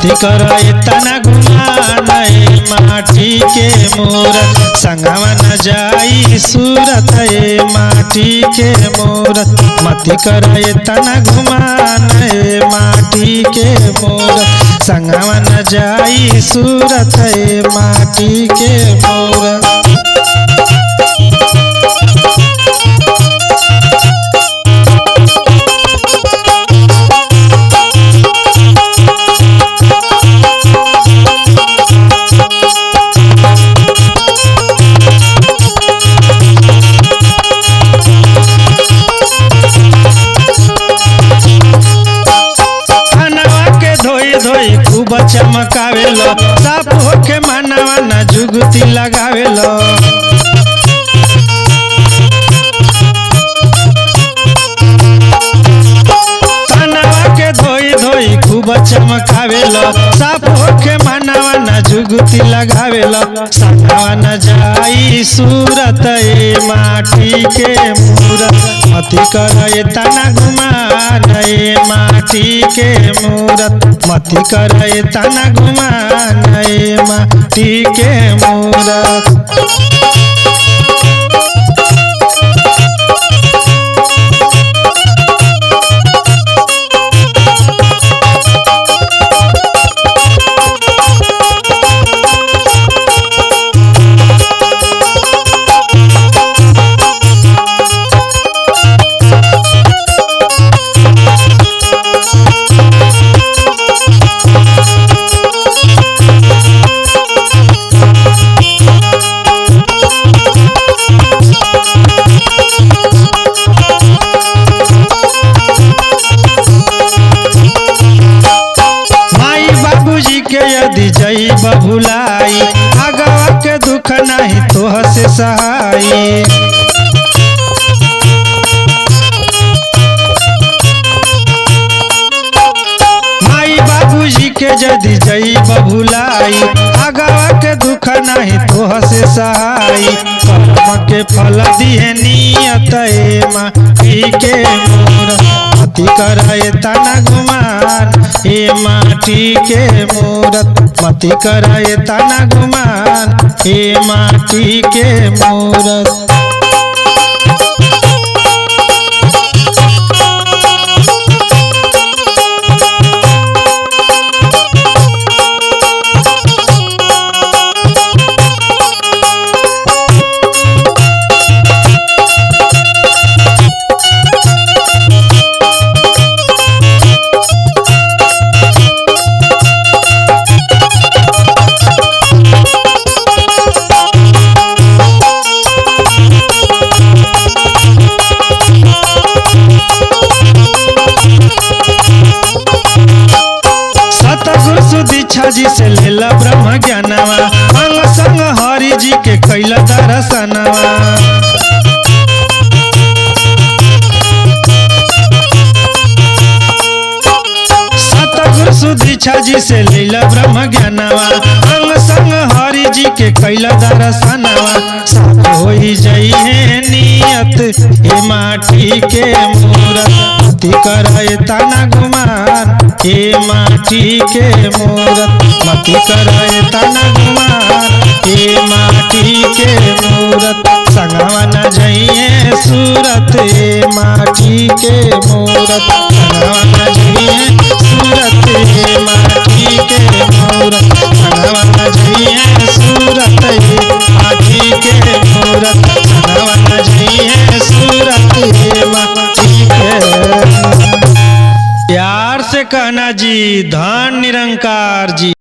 मती कर इतना गुमान माटी के मूरत संगवा न जाई सूरत माटी के मूरत मती कर इतना गुमान माटी के मूरत संगवा न जाई सूरत माटी के मूरत। खूब चमकावेलो साफ होके मानवा न जुगती लगावेलो तनवा के धोई धोई खूब चमकावेलो साफ होके मानवा न जुगती लगावेलो संगवा न जाई सूरत माटी के मूरत मती कर तना गुमान माटी के मूरत मती कर तना गुमान माटी के मूरत। यदि जई बबुलाई आगवा के दुख नहीं तोह से सहाई माई बाबूजी के यदि जई बबुलाई आगवा के दुख नहीं तोह से सहाई कर्म के फल दिए नियत माटी के मूरत मती कर तना गुमान माटी के मूरत मती कर तना गुमान माटी के मूरत। जी से लेला ब्रह्म ज्ञानवा अंग संग हरि जी के कैला दर्शनवा सतगुरु सुदीक्षा जी से लेला ब्रह्म ज्ञानवा अंग संग हरि जी के कैला दर्शनवा साथ होई जई है नियत माटी के मूरत मती कर तना गुमान माटी के मूरत मती कर तना गुमान माटी के मूरत संगवा न जाइए सूरत माटी के मूरत संगवा न जाइए सूरत माटी के मूरत संगवा न जाइए सूरत माटी के मूरत संगवा न जाइए सूरत माटी के। प्यार से कहना जी धन निरंकार जी।